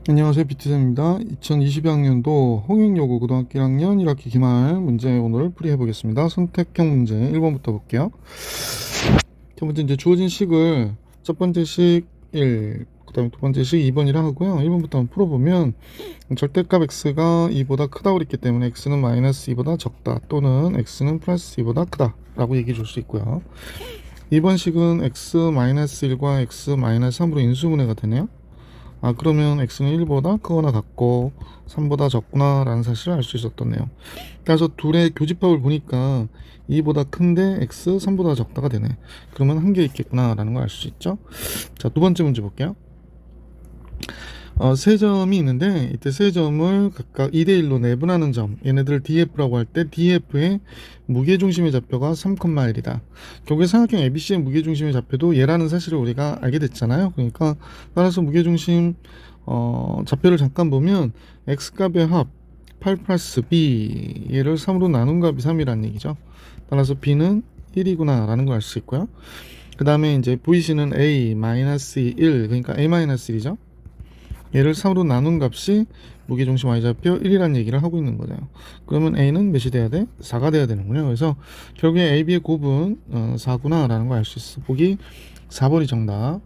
안녕하세요, 비트쌤입니다. 2022학년도 홍익여고 고등학교 1학년 1학기 기말 문제 오늘 풀이해 보겠습니다. 선택형 문제 1번부터 볼게요. 첫 번째 이제 주어진 식을 첫 번째 식 1, 그 다음에 두 번째 식 2번이라 하고요. 1번부터 한번 풀어보면 절대값 x가 2보다 크다고 그랬기 때문에 x는 마이너스 2보다 적다 또는 x는 플러스 2보다 크다 라고 얘기해 줄 수 있고요. 2번 식은 x 마이너스 1과 x 마이너스 3으로 인수분해가 되네요. 그러면 x는 1보다 크거나 같고 3보다 적구나 라는 사실을 알 수 있었던 내용. 그래서 둘의 교집합을 보니까 2보다 큰데 x 3보다 적다가 되네. 그러면 한 개 있겠구나 라는 걸 알 수 있죠. 자, 두 번째 문제 볼게요. 세 점이 있는데 이때 세 점을 각각 2대1로 내분하는 점, 얘네들 DF라고 할 때 DF의 무게중심의 좌표가 3,1이다. 결국에 삼각형 ABC의 무게중심의 좌표도 얘라는 사실을 우리가 알게 됐잖아요. 그러니까 따라서 무게중심 좌표를 잠깐 보면 X값의 합 8 플러스 B 얘를 3으로 나눈 값이 3이라는 얘기죠. 따라서 B는 1이구나 라는 걸 알 수 있고요. 그 다음에 이제 VC는 A 마이너스 1 그러니까 A 마이너스 1이죠. 얘를 3으로 나눈 값이 무게중심 y좌표 1이라는 얘기를 하고 있는 거죠. 그러면 a는 몇이 돼야 돼? 4가 돼야 되는군요. 그래서 결국에 a, b의 곱은 4구나 라는 걸 알 수 있어. 보기 4번이 정답.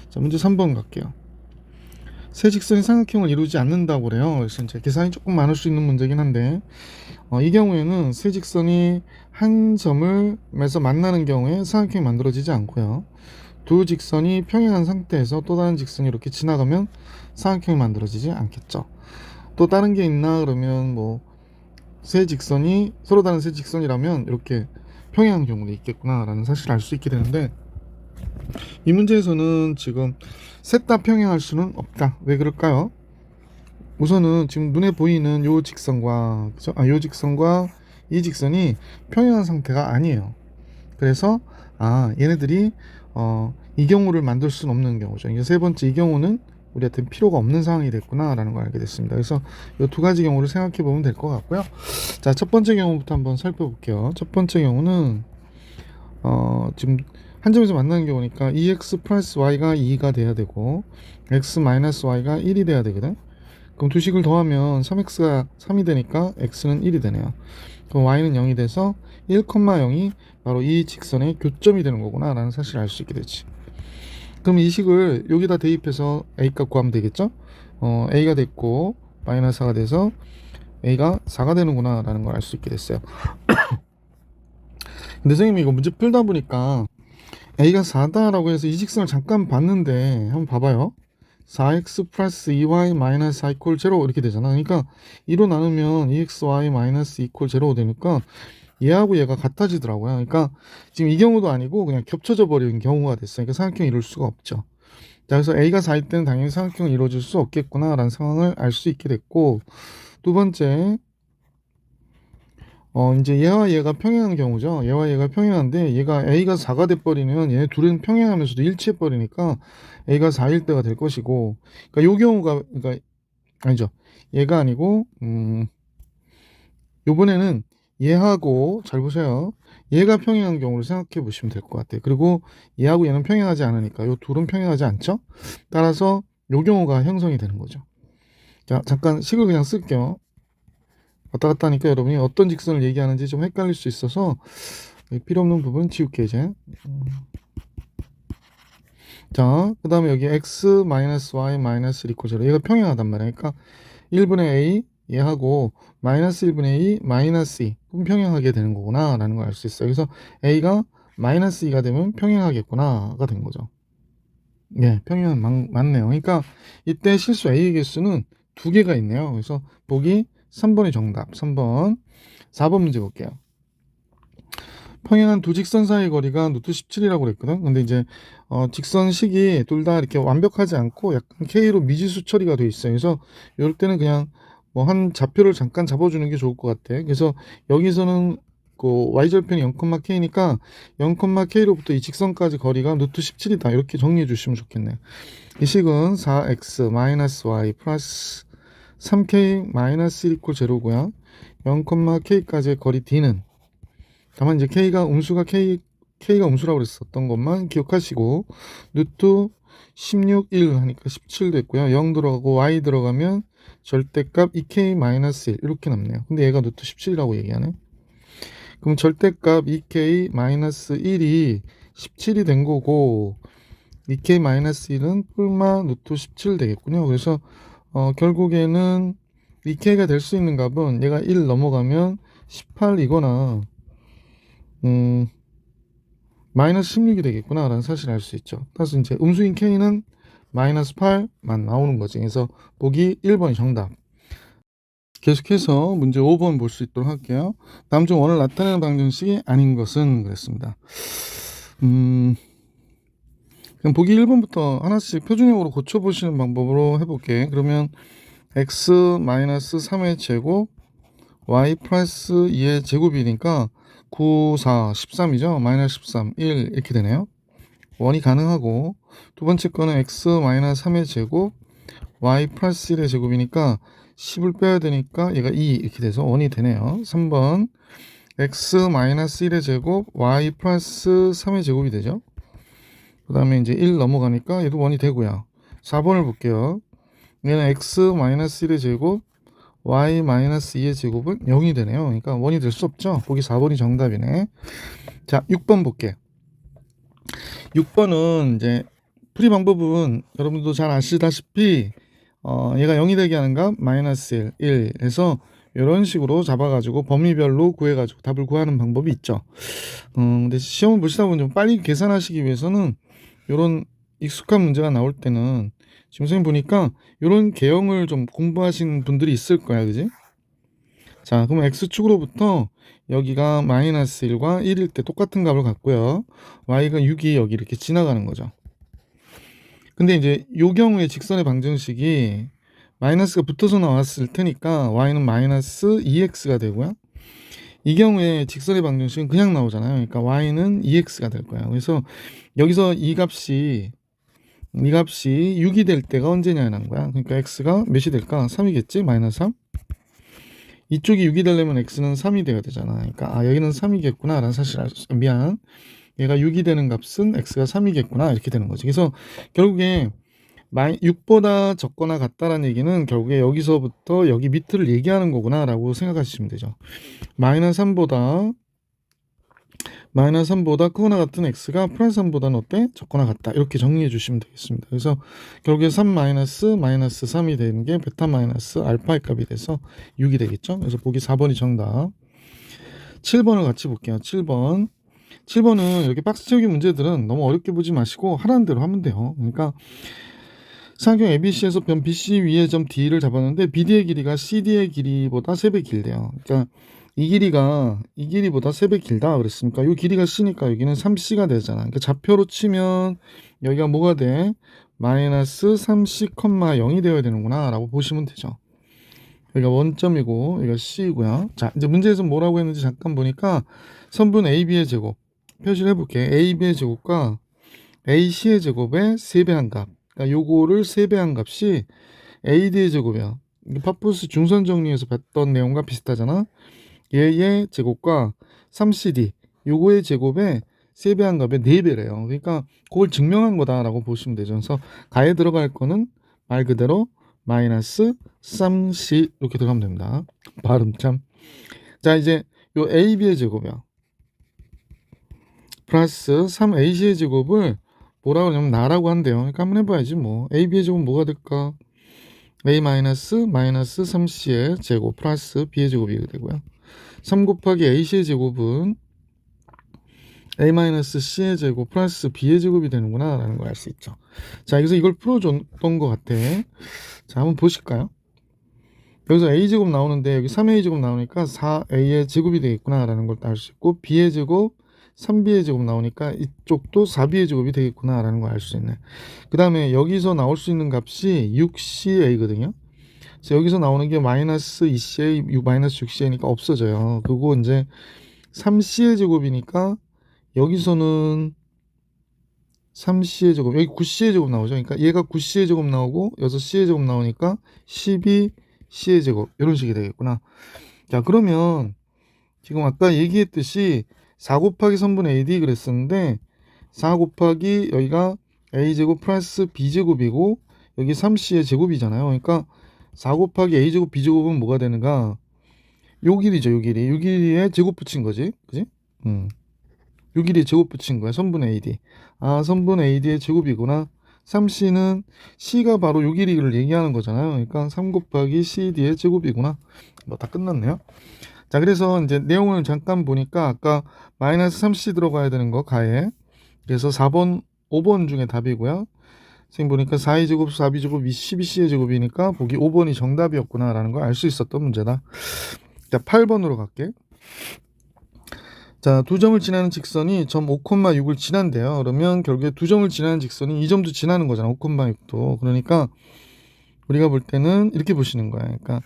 자, 문제 3번 갈게요. 세 직선이 삼각형을 이루지 않는다고 그래요. 그래서 이제 계산이 조금 많을 수 있는 문제긴 한데 이 경우에는 세 직선이 한 점을에서 만나는 경우에 삼각형이 만들어지지 않고요. 두 직선이 평행한 상태에서 또 다른 직선이 이렇게 지나가면 삼각형이 만들어지지 않겠죠. 또 다른 게 있나 그러면 뭐 세 직선이 서로 다른 세 직선이라면 이렇게 평행한 경우도 있겠구나 라는 사실을 알 수 있게 되는데 이 문제에서는 지금 셋 다 평행할 수는 없다. 왜 그럴까요? 우선은 지금 눈에 보이는 요 직선과 그죠? 요 직선과 이 직선이 평행한 상태가 아니에요. 그래서 얘네들이 이 경우를 만들 수는 없는 경우죠. 이제 세 번째 이 경우는 우리한테 필요가 없는 상황이 됐구나 라는 걸 알게 됐습니다. 그래서 이 두 가지 경우를 생각해 보면 될 것 같고요. 자, 첫 번째 경우부터 한번 살펴볼게요. 첫 번째 경우는 지금 한 점에서 만나는 경우니까 2x 플러스 y가 2가 돼야 되고 x 마이너스 y가 1이 돼야 되거든. 그럼 두 식을 더하면 3x가 3이 되니까 x는 1이 되네요. 그럼 y는 0이 돼서 1,0이 바로 이 직선의 교점이 되는 거구나 라는 사실을 알 수 있게 되지. 그럼 이 식을 여기다 대입해서 a값 구하면 되겠죠. a가 됐고 마이너스 4가 돼서 a가 4가 되는구나 라는 걸 알 수 있게 됐어요. 근데 선생님이 이거 문제 풀다 보니까 a가 4다라고 해서 이 직선을 잠깐 봤는데 한번 봐봐요. 4x 플러스 2y 마이너스 4 이퀄 0 이렇게 되잖아. 그러니까 2로 나누면 2xy 마이너스 2 이퀄 0 되니까 얘하고 얘가 같아지더라고요. 그러니까 지금 이 경우도 아니고 그냥 겹쳐져 버리는 경우가 됐어요. 그러니까 삼각형이 이룰 수가 없죠. 자, 그래서 a가 4일 때는 당연히 삼각형이 이루어질 수 없겠구나라는 상황을 알 수 있게 됐고, 두 번째 이제 얘와 얘가 평행한 경우죠. 얘와 얘가 평행한데 얘가 a가 4가 돼버리면 얘네 둘은 평행하면서도 일치해버리니까 a가 4일 때가 될 것이고, 그러니까 요 경우가 그러니까 아니죠. 얘가 아니고 요번에는 얘하고 잘 보세요. 얘가 평행한 경우를 생각해 보시면 될 것 같아요. 그리고 얘하고 얘는 평행하지 않으니까 요 둘은 평행하지 않죠. 따라서 요 경우가 형성이 되는 거죠. 자, 잠깐 식을 그냥 쓸게요. 왔다 갔다 하니까 여러분이 어떤 직선을 얘기하는지 좀 헷갈릴 수 있어서 필요 없는 부분 지울게 이제. 자, 그 다음에 여기 x 마이너스 y 마이너스 1 0 얘가 평행하단 말이야. 그러니까 1분의 a 얘하고 마이너스 1분의 2 마이너스 2 그럼 평행하게 되는 거구나 라는 걸 알 수 있어요. 그래서 a가 마이너스 2가 되면 평행하겠구나가 된 거죠. 예, 평행 맞네요. 그러니까 이때 실수 a의 개수는 두 개가 있네요. 그래서 보기 3번이 정답. 3번. 4번 문제 볼게요. 평행한 두 직선 사이의 거리가 루트 17이라고 그랬거든. 근데 이제 직선식이 둘 다 이렇게 완벽하지 않고 약간 K로 미지수 처리가 돼 있어요. 그래서 이럴 때는 그냥 뭐 한 좌표를 잠깐 잡아주는 게 좋을 것 같아. 그래서 여기서는 그 y절편이 0,k니까 0,k로부터 이 직선까지 거리가 루트 17이다. 이렇게 정리해 주시면 좋겠네. 이 식은 4x 마이너스 y 플러스 3k 마이너스 1 이퀄 0고요. 0,k까지의 거리 d는 다만 이제 k가 음수라고 그랬었던 것만 기억하시고 루트 16, 1 하니까 17 됐고요. 0 들어가고 y 들어가면 절대값 2k-1 이렇게 남네요. 근데 얘가 루트 17이라고 얘기하네. 그럼 절대값 2k-1이 17이 된 거고 2k-1은 뿔마 루트 17 되겠군요. 그래서 결국에는 2k가 될 수 있는 값은 얘가 1 넘어가면 18이거나 마이너스 16이 되겠구나 라는 사실을 알 수 있죠. 따라서 이제 음수인 k는 마이너스 8만 나오는 거지. 그래서 보기 1번이 정답. 계속해서 문제 5번 볼 수 있도록 할게요. 다음 중 원을 나타내는 방정식이 아닌 것은 그랬습니다. 그럼 보기 1번부터 하나씩 표준형으로 고쳐보시는 방법으로 해볼게. 그러면 x-3의 제곱 y 플러스 2의 제곱이니까 9, 4, 13이죠. 마이너스 13, 1 이렇게 되네요. 원이 가능하고 두 번째 거는 x-3의 제곱 y 플러스 1의 제곱이니까 10을 빼야 되니까 얘가 2 이렇게 돼서 원이 되네요. 3번 x-1의 제곱 y 플러스 3의 제곱이 되죠. 그 다음에 이제 1 넘어가니까 얘도 원이 되고요. 4번을 볼게요. 얘는 x-1의 제곱 y-2의 제곱은 0이 되네요. 그러니까 원이 될 수 없죠. 보기 4번이 정답이네. 자, 6번 볼게. 6번은 이제 풀이 방법은 여러분도 잘 아시다시피 얘가 0이 되게 하는 값 마이너스 1 해서 이런 식으로 잡아가지고 범위별로 구해가지고 답을 구하는 방법이 있죠. 근데 시험을 보시다 보면 좀 빨리 계산하시기 위해서는 이런 익숙한 문제가 나올 때는 지금 선생님 보니까 이런 개형을 좀 공부하신 분들이 있을 거야, 그지? 자, 그럼 x축으로부터 여기가 마이너스 1과 1일 때 똑같은 값을 갖고요. y가 6이 여기 이렇게 지나가는 거죠. 근데 이제 요 경우에 직선의 방정식이 마이너스가 붙어서 나왔을 테니까 y는 마이너스 2x가 되고요. 이 경우에 직선의 방정식은 그냥 나오잖아요. 그러니까 y는 2x가 될 거예요. 그래서 여기서 이 값이 6이 될 때가 언제냐는 거야. 그러니까 x가 몇이 될까? 3이겠지? 마이너스 3. 이쪽이 6이 되려면 x는 3이 돼야 되잖아. 그러니까 여기는 3이겠구나 라는 사실을 미안. 얘가 6이 되는 값은 x가 3이겠구나 이렇게 되는 거지. 그래서 결국에 6보다 적거나 같다라는 얘기는 결국에 여기서부터 여기 밑을 얘기하는 거구나 라고 생각하시면 되죠. 마이너스 3보다 크거나 같은 x가 플러스 3보다는 어때? 적거나 같다. 이렇게 정리해 주시면 되겠습니다. 그래서 결국에 3 마이너스 3이 되는 게 베타 마이너스 알파의 값이 돼서 6이 되겠죠. 그래서 보기 4번이 정답. 7번을 같이 볼게요. 7번은 이렇게 박스 채우기 문제들은 너무 어렵게 보지 마시고 하라는 대로 하면 돼요. 그러니까 삼각형 ABC에서 변 BC 위의 점 D를 잡았는데 BD의 길이가 CD의 길이보다 3배 길대요. 그러니까 이 길이보다 3배 길다 그랬으니까 이 길이가 C니까 여기는 3C가 되잖아. 그러니까 좌표로 치면 여기가 뭐가 돼? 마이너스 3C, 0이 되어야 되는구나 라고 보시면 되죠. 여기가 원점이고 여기가 C이고요. 자, 이제 문제에서 뭐라고 했는지 잠깐 보니까 선분 AB의 제곱 표시를 해볼게. AB의 제곱과 AC의 제곱의 3배한 값. 그러니까 요거를 3배한 값이 AD의 제곱이야. 파푸스 중선 정리에서 봤던 내용과 비슷하잖아. 얘의 제곱과 3CD 요거의 제곱에 3배한 값의 4배래요. 그러니까 그걸 증명한 거다라고 보시면 되죠. 그래서 가에 들어갈 거는 말 그대로 마이너스 3C 이렇게 들어가면 됩니다. 발음 참. 자, 이제 요 AB의 제곱이야. 플러스 3AC의 제곱을 뭐라고 하냐면 나라고 한대요. 그러니까 한번 해봐야지 뭐. AB의 제곱은 뭐가 될까? A 마이너스 3C의 제곱 플러스 B의 제곱이 되고요. 3 곱하기 AC의 제곱은 A 마이너스 C의 제곱 플러스 B의 제곱이 되는구나 라는 걸 알 수 있죠. 자, 여기서 이걸 풀어줬던 것 같아. 자, 한번 보실까요? 여기서 A제곱 나오는데 여기 3A 제곱 나오니까 4A의 제곱이 되겠구나 라는 걸 알 수 있고 B의 제곱 3B의 제곱 나오니까 이쪽도 4B의 제곱이 되겠구나 라는 걸 알 수 있네. 그 다음에 여기서 나올 수 있는 값이 6CA거든요. 그래서 여기서 나오는 게 마이너스 2CA, 마이너스 6CA니까 없어져요. 그리고 이제 3C의 제곱이니까 여기서는 3C의 제곱, 여기 9C의 제곱 나오죠. 그러니까 얘가 9C의 제곱 나오고 6C의 제곱 나오니까 12C의 제곱 이런 식이 되겠구나. 자, 그러면 지금 아까 얘기했듯이 4 곱하기 3분의 AD 그랬었는데 4 곱하기 여기가 a제곱 플러스 b제곱이고 여기 3c의 제곱이잖아요. 그러니까 4 곱하기 a제곱 b제곱은 뭐가 되는가? 요 길이죠. 요 길이. 요 길이에 제곱 붙인 거지. 그지? 요 길이에 제곱 붙인 거야. 선분 AD. 아, 선분 AD의 제곱이구나. 3c는 c가 바로 요 길이를 얘기하는 거잖아요. 그러니까 3 곱하기 CD의 제곱이구나. 뭐 다 끝났네요. 자, 그래서 이제 내용을 잠깐 보니까 아까 마이너스 3c 들어가야 되는 거 가에. 그래서 4번, 5번 중에 답이고요. 선생님 보니까 4의 제곱, 4b 제곱, 12c의 제곱이니까 보기 5번이 정답이었구나라는 걸 알 수 있었던 문제다. 자, 8번으로 갈게. 자, 두 점을 지나는 직선이 점 5,6을 지난대요. 그러면 결국에 두 점을 지나는 직선이 이 점도 지나는 거잖아. 5,6도. 그러니까 우리가 볼 때는 이렇게 보시는 거야. 그러니까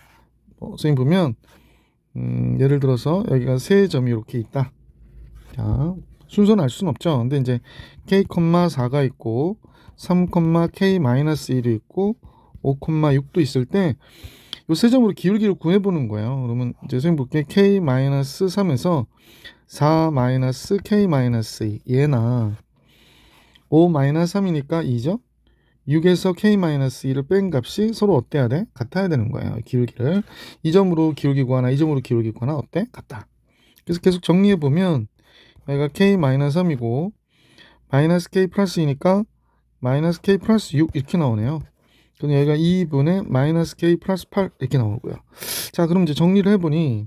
선생님 보면 예를 들어서 여기가 세 점이 이렇게 있다. 자, 순서는 알 수는 없죠. 근데 이제 k,4가 있고 3,k-1이 있고 5,6도 있을 때 요 세 점으로 기울기를 구해 보는 거예요. 그러면 이제 선생님 볼게. k-3에서 4-k-2 얘나 5-3이니까 2죠. 6에서 k-2를 뺀 값이 서로 어때야 돼? 같아야 되는 거예요. 기울기를. 이 점으로 기울기 구하나 이 점으로 기울기 구하나 어때? 같다. 그래서 계속 정리해 보면 여기가 k-3이고 마이너스 k 플러스 2니까 마이너스 k 플러스 6 이렇게 나오네요. 그럼 여기가 2분의 마이너스 k 플러스 8 이렇게 나오고요. 자, 그럼 이제 정리를 해보니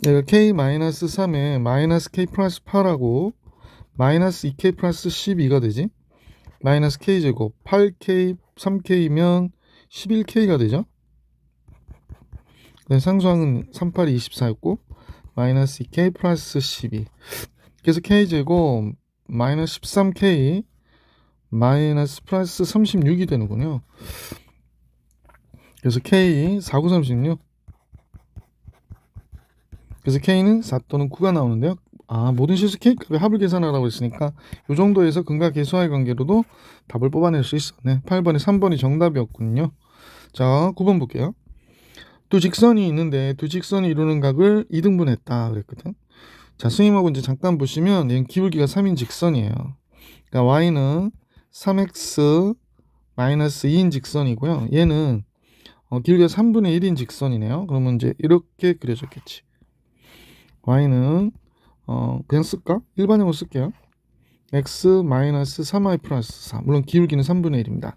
여기가 k 마이너스 3에 마이너스 k 플러스 8하고 마이너스 2k 플러스 12가 되지. 마이너스 k제곱 8k 3k면 11k가 되죠. 상수항은 38이 24였고 마이너스 2k 플러스 12. 그래서 k제곱 마이너스 13k 마이너스 플러스 36이 되는군요. 그래서 k 4936. 그래서 k는 4 또는 9가 나오는데요. 아, 모든 실수 k값의 합을 계산하라고 했으니까 이 정도에서 근과 계수와의 관계로도 답을 뽑아낼 수 있었네. 8번에 3번이 정답이었군요. 자, 9번 볼게요. 두 직선이 있는데 두 직선이 이루는 각을 2등분했다 그랬거든. 자, 선생님하고 이제 잠깐 보시면 얘는 기울기가 3인 직선이에요. 그러니까 y는 3x 마이너스 2인 직선이고요. 얘는 기울기가 3분의 1인 직선이네요. 그러면 이제 이렇게 그려졌겠지. y는 그냥 쓸까? 일반형으로 쓸게요. x 마이너스 3y 플러스 4. 물론 기울기는 3분의 1입니다.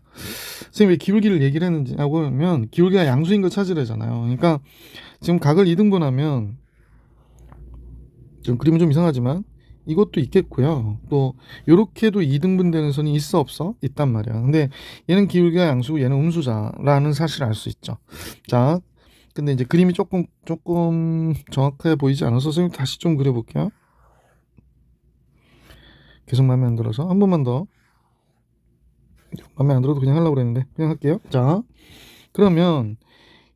선생님 왜 기울기를 얘기를 했는지 하면 기울기가 양수인 걸 찾으래잖아요. 그러니까 지금 각을 2등분하면 좀 그림은 좀 이상하지만 이것도 있겠고요. 또 요렇게도 2등분 되는 선이 있어 없어? 있단 말이야. 근데 얘는 기울기가 양수고 얘는 음수자라는 사실을 알 수 있죠. 자, 근데 이제 그림이 조금 정확해 보이지 않아서 선생님 다시 좀 그려볼게요. 계속 마음에 안 들어서 한 번만 더. 마음에 안 들어도 그냥 하려고 그랬는데 그냥 할게요. 자, 그러면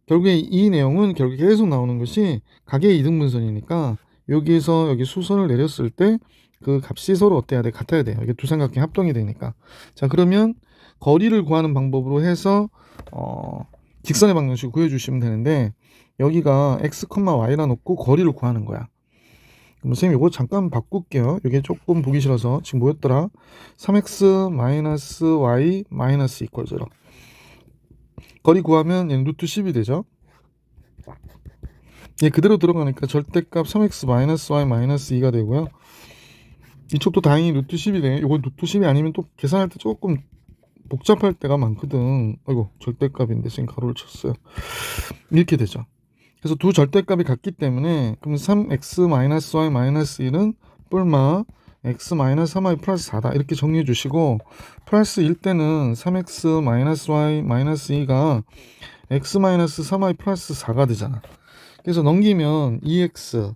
결국에 이 내용은 결국에 계속 나오는 것이 각의 이등분선이니까 여기에서 여기 수선을 내렸을 때 그 값이 서로 어때야 돼? 같아야 돼요. 이게 두 삼각형이 합동이 되니까. 자, 그러면 거리를 구하는 방법으로 해서 직선의 방정식을 구해주시면 되는데 여기가 x, y라 놓고 거리를 구하는 거야. 그럼 선생님 이거 잠깐 바꿀게요. 이게 조금 보기 싫어서 지금 뭐였더라? 3x 마이너스 y 마이너스 이퀄 0. 거리 구하면 얘는 루트 10이 되죠. 얘 그대로 들어가니까 절대값 3x 마이너스 y 마이너스 2가 되고요. 이쪽도 다행히 루트 10이 돼. 이거 루트 10이 아니면 또 계산할 때 조금 복잡할 때가 많거든. 아이고 절대값인데 지금 가로를 쳤어요. 이렇게 되죠. 그래서 두 절대값이 같기 때문에 그럼 3x 마이너스 y 마이너스 1은 뿔마 x 마이너스 3y 플러스 4다 이렇게 정리해 주시고 플러스 1 때는 3x 마이너스 y 마이너스 2가 x 마이너스 3y 플러스 4가 되잖아. 그래서 넘기면 2x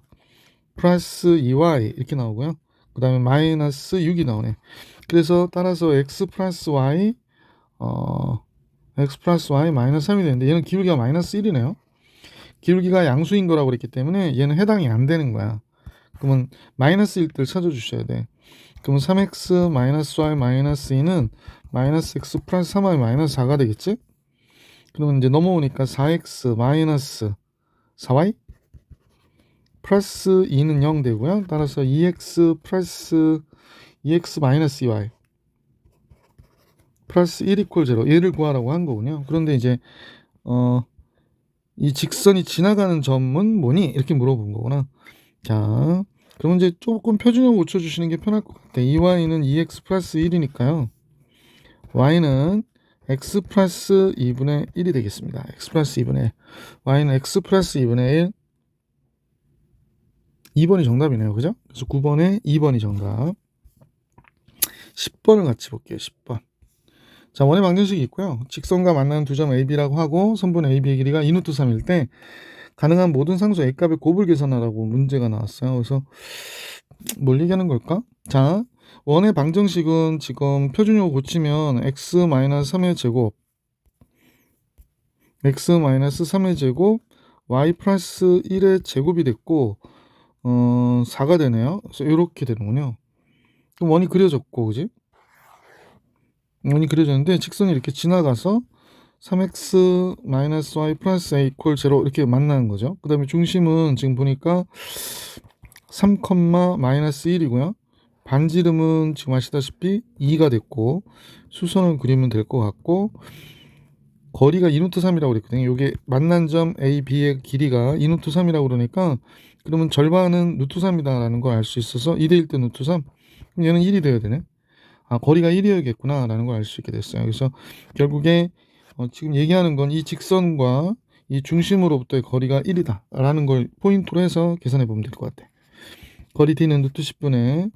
플러스 2y 이렇게 나오고요. 그 다음에 마이너스 6이 나오네. 그래서 따라서 x 플러스 y x 플러스 y 마이너스 3이 되는데 얘는 기울기가 마이너스 1이네요. 기울기가 양수인 거라고 그랬기 때문에 얘는 해당이 안 되는 거야. 그러면 마이너스 1들 찾아주셔야 돼. 그러면 3x 마이너스 y 마이너스 2는 마이너스 x 플러스 3y 마이너스 4가 되겠지? 그러면 이제 넘어오니까 4x 마이너스 4y 플러스 2는 0 되고요. 따라서 2x 플러스 2x 마이너스 2y 플러스 1 이퀄 0 얘를 구하라고 한 거군요. 그런데 이제 이 직선이 지나가는 점은 뭐니? 이렇게 물어본 거구나. 자, 그러면 이제 조금 표준형 고쳐주시는 게 편할 것 같아. 2y는 2x 플러스 1이니까요. y는 x 플러스 2분의 1이 되겠습니다. x 플러스 2분의 1. y는 x 플러스 2분의 1. 2번이 정답이네요. 그죠? 그래서 9번에 2번이 정답. 10번을 같이 볼게요. 10번. 자, 원의 방정식이 있고요. 직선과 만나는 두 점 AB라고 하고 선분 AB의 길이가 2루트 3일 때 가능한 모든 상수 A값의 곱을 계산하라고 문제가 나왔어요. 그래서 뭘 얘기하는 걸까? 자, 원의 방정식은 지금 표준형으로 고치면 x-3의 제곱 x-3의 제곱 y 플러스 1의 제곱이 됐고 4가 되네요. 그래서 이렇게 되는군요. 그럼 원이 그려졌고, 그지? 원이 그려졌는데 직선이 이렇게 지나가서 3x-y 플러스 a 이퀄 0 이렇게 만나는 거죠. 그 다음에 중심은 지금 보니까 3, 마이너스 1이고요. 반지름은 지금 아시다시피 2가 됐고 수선을 그리면 될 것 같고 거리가 2루트 3이라고 그랬거든요. 이게 만난 점 A, B의 길이가 2루트 3이라고 그러니까 그러면 절반은 루트 3이다라는 걸 알 수 있어서 2대1 때 루트 3. 그럼 얘는 1이 되어야 되네. 아, 거리가 1이어야겠구나 라는 걸 알 수 있게 됐어요. 그래서 결국에 지금 얘기하는 건 이 직선과 이 중심으로부터의 거리가 1이다 라는 걸 포인트로 해서 계산해 보면 될 것 같아. 거리 D는 루트 10분의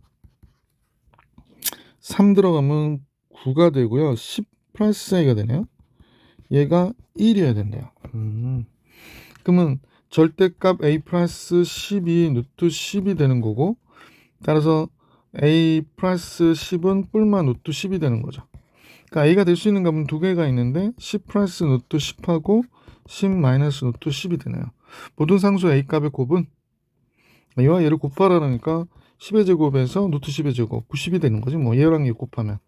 3 들어가면 9가 되고요. 10 플러스 A가 되네요. 얘가 1이어야 된대요. 그러면 절대값 A 플러스 10이 루트 10이 되는 거고 따라서 A 플러스 10은 뿔만 루트 10이 되는 거죠. 그러니까 A가 될 수 있는 값은 두 개가 있는데 10 플러스 루트 10하고 10 마이너스 루트 10이 되네요. 모든 상수 A 값의 곱은 얘와 얘를 곱하라니까 10의 제곱에서 루트 10의 제곱 90이 되는 거지. 뭐 얘랑 얘 곱하면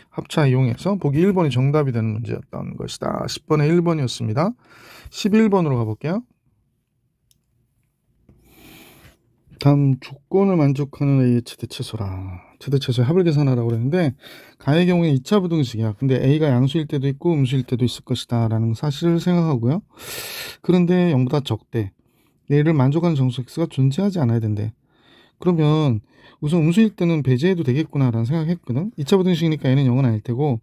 합차 이용해서 보기 1번이 정답이 되는 문제였던 것이다. 10번에 1번이었습니다. 11번으로 가볼게요. 다음 조건을 만족하는 A의 최대최소라. 최대최소의 합을 계산하라고 그랬는데 가의 경우에 2차 부등식이야. 근데 A가 양수일 때도 있고 음수일 때도 있을 것이다 라는 사실을 생각하고요. 그런데 0보다 적대. 얘를 만족하는 정수 x가 존재하지 않아야 된대. 그러면 우선 음수일 때는 배제해도 되겠구나 라는 생각했거든. 2차 부등식이니까 얘는 0은 아닐 테고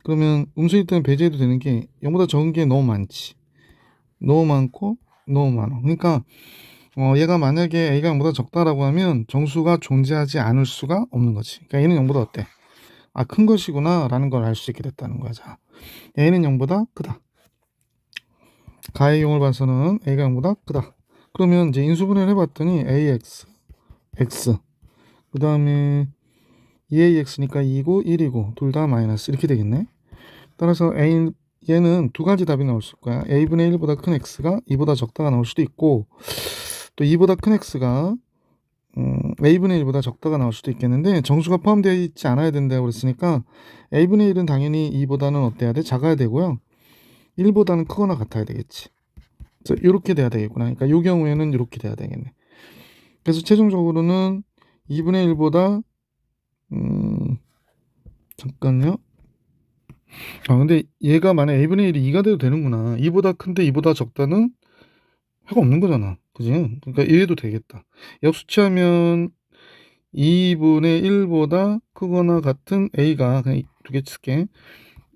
그러면 음수일 때는 배제해도 되는 게 0보다 적은 게 너무 많지. 너무 많고 너무 많아. 그러니까 얘가 만약에 A가 0보다 적다라고 하면 정수가 존재하지 않을 수가 없는 거지. 그러니까 얘는 0보다 어때? 아, 큰 것이구나 라는 걸 알 수 있게 됐다는 거야. 자, A는 0보다 크다. 가의 경우를 봐서는 A가 0보다 크다. 그러면 이제 인수분해를 해봤더니 AX, X, 그 다음에 2AX니까 2고 1이고 둘 다 마이너스 이렇게 되겠네. 따라서 얘는 두 가지 답이 나올 수 있을 거야. A분의 1보다 큰 X가 2보다 적다가 나올 수도 있고 또 2보다 큰 X가 A분의 1보다 적다가 나올 수도 있겠는데 정수가 포함되어 있지 않아야 된다고 그랬으니까 A분의 1은 당연히 2보다는 어때야 돼? 작아야 되고요. 1보다는 크거나 같아야 되겠지. 그래서 이렇게 돼야 되겠구나. 그러니까 이 경우에는 이렇게 돼야 되겠네. 그래서 최종적으로는 2분의 1보다 잠깐요. 근데 얘가 만약 A분의 1이 2가 돼도 되는구나. 2보다 큰데 2보다 적다는 해가 없는 거잖아. 그지? 그러니까 이래도 되겠다. 역수치하면 2분의 1보다 크거나 같은 A가 그냥 두 개 칠게.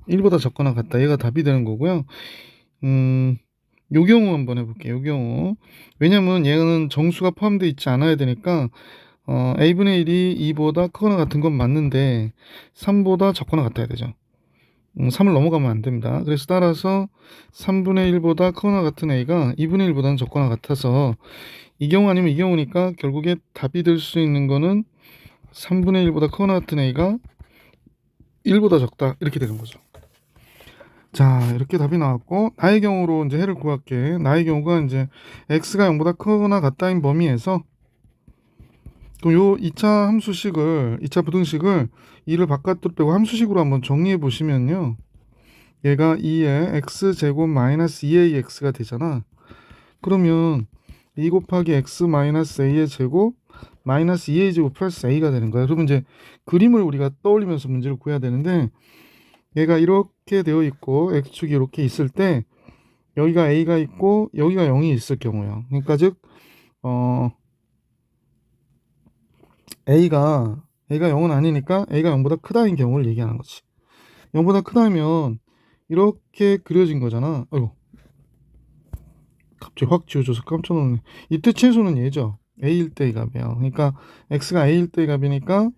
1보다 적거나 같다. 얘가 답이 되는 거고요. 요 경우 한번 해볼게요. 요 경우. 왜냐면 얘는 정수가 포함되어 있지 않아야 되니까 A분의 1이 2보다 크거나 같은 건 맞는데 3보다 적거나 같아야 되죠. 3을 넘어가면 안 됩니다. 그래서 따라서 3분의 1보다 크거나 같은 A가 2분의 1보다는 적거나 같아서 이 경우 아니면 이 경우니까 결국에 답이 될 수 있는 거는 3분의 1보다 크거나 같은 A가 1보다 적다 이렇게 되는 거죠. 자, 이렇게 답이 나왔고 나의 경우로 이제 해를 구할게. 나의 경우가 이제 x가 0보다 크거나 같다인 범위에서 그럼 요 2차 함수식을 2차 부등식을 2를 바깥으로 빼고 함수식으로 한번 정리해 보시면요. 얘가 2의 x제곱 마이너스 2ax가 되잖아. 그러면 2 곱하기 x 마이너스 a의 제곱 마이너스 2a 제곱 플러스 a가 되는 거야. 그러면 이제 그림을 우리가 떠올리면서 문제를 구해야 되는데, 얘가 이렇게 되어 있고 x축이 이렇게 있을 때 여기가 a가 있고 여기가 0이 있을 경우요. 그러니까 즉 a가 0은 아니니까 a가 0보다 크다는 경우를 얘기하는 거지. 0보다 크다면 이렇게 그려진 거잖아. 아이고, 갑자기 확 지워져서 깜짝 놀랐네. 이때 최소는 얘죠. a일 때의 값이에요. 그러니까 x가 a일 때의 값이니까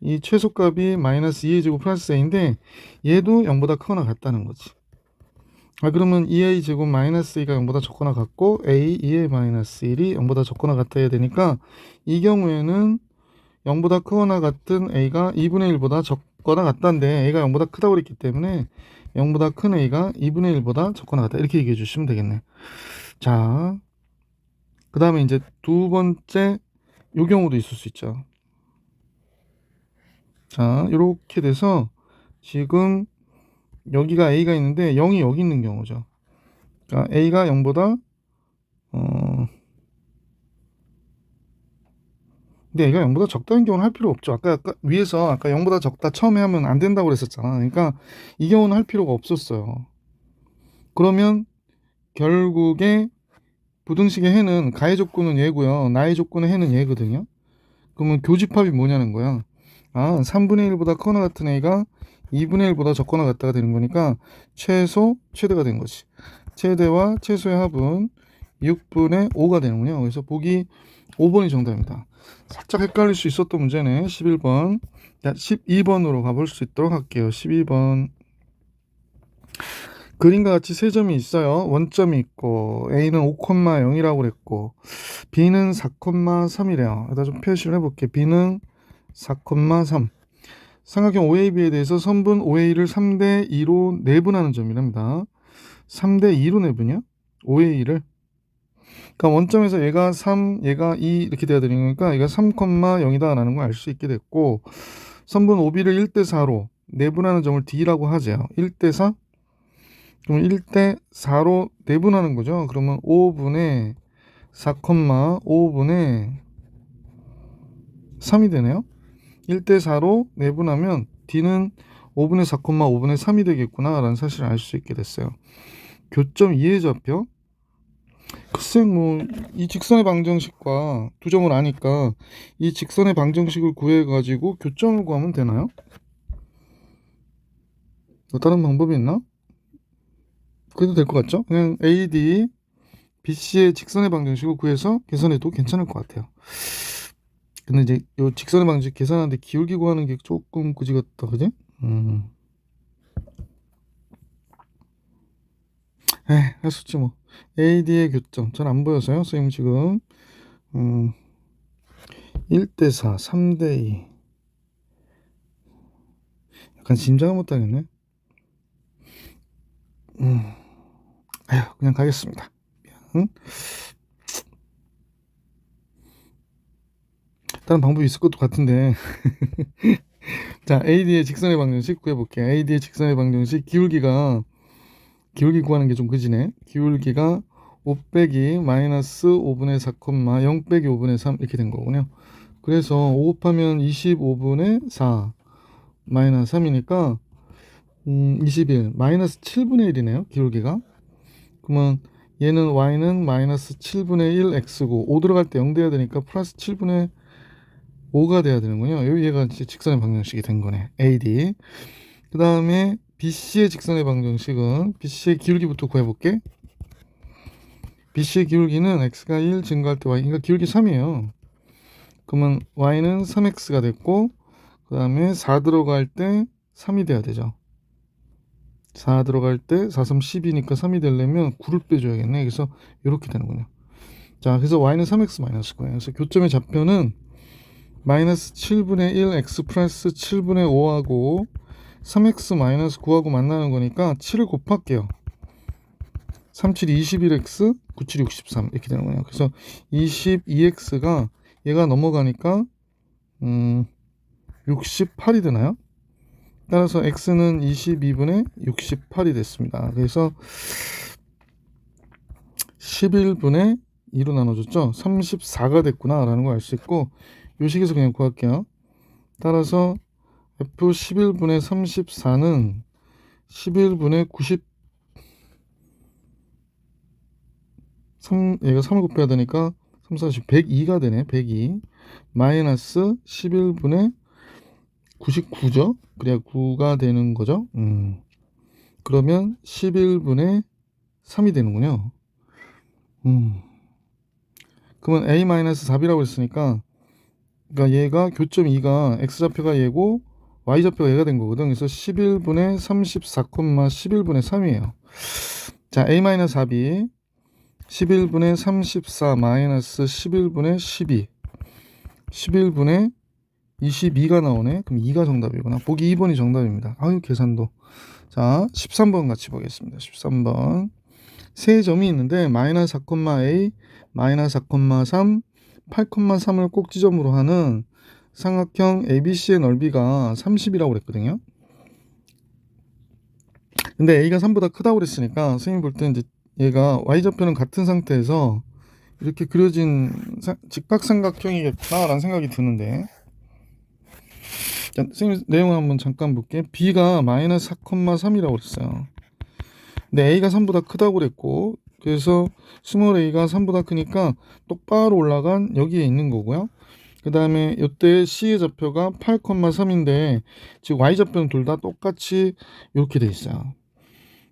이 최소값이 마이너스 2a 제곱 플러스 a인데 얘도 0보다 크거나 같다는 거지. 그러면 2a 제곱 마이너스 2가 0보다 적거나 같고 a 2a 마이너스 1이 0보다 적거나 같아야 되니까 이 경우에는 0보다 크거나 같은 a가 2분의 1보다 적거나 같다인데 a가 0보다 크다고 그랬기 때문에 0보다 큰 a가 2분의 1보다 적거나 같다 이렇게 얘기해 주시면 되겠네. 자, 그 다음에 이제 두 번째 요 경우도 있을 수 있죠. 자, 이렇게 돼서 지금 여기가 a가 있는데 0이 여기 있는 경우죠. 그러니까 a가 0보다 근데 a가 0보다 적다는 경우는 할 필요 없죠. 아까 위에서 아까 0보다 적다 처음에 하면 안 된다고 그랬었잖아. 그러니까 이 경우는 할 필요가 없었어요. 그러면 결국에 부등식의 해는 가의 조건은 얘고요. 나의 조건의 해는 얘거든요. 그러면 교집합이 뭐냐는 거야. 3분의 1보다 크거나 같은 a가 2분의 1보다 적거나 같다가 되는 거니까 최대가 된 거지. 최대와 최소의 합은 6분의 5가 되는군요. 그래서 보기 5번이 정답입니다. 살짝 헷갈릴 수 있었던 문제네. 11번. 12번으로 가볼 수 있도록 할게요. 12번. 그림과 같이 세 점이 있어요. 원점이 있고 A는 5,0이라고 그랬고 B는 4,3이래요. 여기다 좀 표시를 해볼게. B는 4,3. 삼각형 OAB에 대해서 선분 OA를 3대 2로 내분하는 점이랍니다. 3대 2로 내분이요? OA를. 그러니까 원점에서 얘가 3, 얘가 2 이렇게 돼야 되는 거니까 얘가 3,0이다 라는 걸 알 수 있게 됐고 선분 OB를 1대 4로 내분하는 점을 D라고 하죠. 1대 4? 그럼 1대 4로 내분하는 거죠. 그러면 5분의 4,5분의 3이 되네요. 1대 4로 내분하면 D는 5분의 4,5분의 3이 되겠구나 라는 사실을 알 수 있게 됐어요. 교점 2의 좌표. 글쎄 이 직선의 방정식과 두 점을 아니까 이 직선의 방정식을 구해가지고 교점을 구하면 되나요? 다른 방법이 있나? 그래도 될 것 같죠? 그냥 AD, BC의 직선의 방정식을 구해서 계산해도 괜찮을 것 같아요. 근데 이제 요 직선의 방정식 계산하는데 기울기 구하는 게 조금 그지 같다, 그지? 할 수 있지 뭐. AD의 교점 잘 안 보여서요. 선생님 지금 1대 4, 3대 2. 약간 짐작을 못하겠네. 그냥 가겠습니다. 다른 방법이 있을 것도 같은데. 자, AD의 직선의 방정식 구해볼게요. AD의 직선의 방정식 기울기 구하는 게 좀 그지네. 기울기가 5 빼기 마이너스 5분의 4, 0 빼기 5분의 3 이렇게 된 거군요. 그래서 5 곱하면 25분의 4 마이너스 3이니까 21 마이너스 7분의 1이네요. 기울기가. 그러면 얘는 y는 마이너스 7분의 1 x고 5 들어갈 때 0 돼야 되니까 플러스 7분의 5가 돼야 되는군요. 얘가 직선의 방정식이 된 거네. AD. 그 다음에 BC의 직선의 방정식은 BC의 기울기부터 구해볼게. BC의 기울기는 x가 1 증가할 때 y, 그러니까 기울기 3이에요. 그러면 y는 3x가 됐고 그 다음에 4 들어갈 때 3이 돼야 되죠. 4 들어갈 때 4, 3, 10이니까 3이 되려면 9를 빼줘야겠네. 그래서 이렇게 되는군요. 자, 그래서 y는 3x 마이너스 9예요. 그래서 교점의 좌표는 마이너스 7분의 1 x 플러스 7분의 5하고 3x 마이너스 9하고 만나는 거니까 7을 곱할게요. 3, 7, 21x, 9, 7, 63 이렇게 되는 거예요. 그래서 22x가 얘가 넘어가니까 68이 되나요? 따라서 x는 22분의 68이 됐습니다. 그래서 11분의 2로 나눠줬죠. 34가 됐구나 라는 걸 알 수 있고 요 식에서 그냥 구할게요. 따라서 F 11분의 34는 11분의 93, 얘가 3을 곱해야 되니까 3, 40, 102가 되네. 102 마이너스 11분의 99죠. 그래야 9가 되는 거죠. 그러면 11분의 3이 되는군요. 그러면 A-4B라고 했으니까 그러니까 얘가 교점 2가 X좌표가 얘고 Y좌표가 얘가 된 거거든. 그래서 11분의 34, 11분의 3이에요. 자, A-4B 11분의 34 마이너스 11분의 12 11분의 22가 나오네. 그럼 2가 정답이구나. 보기 2번이 정답입니다. 아유, 계산도. 자, 13번 같이 보겠습니다. 13번. 세 점이 있는데 마이너스 4,A, 마이너스 4,3, 8,3을 꼭지점으로 하는 삼각형 ABC의 넓이가 30이라고 그랬거든요. 근데 A가 3보다 크다고 그랬으니까 선생님 볼 때 이제 얘가 Y좌표는 같은 상태에서 이렇게 그려진 직각삼각형이겠구나 라는 생각이 드는데, 자, 선생님 내용을 한번 잠깐 볼게요. B가 마이너스 4,3이라고 그랬어요. 근데 A가 3보다 크다고 그랬고, 그래서 스몰 a가 3보다 크니까 똑바로 올라간 여기에 있는 거고요. 그 다음에 이때 C의 좌표가 8,3인데 지금 Y좌표는 둘 다 똑같이 이렇게 돼 있어요.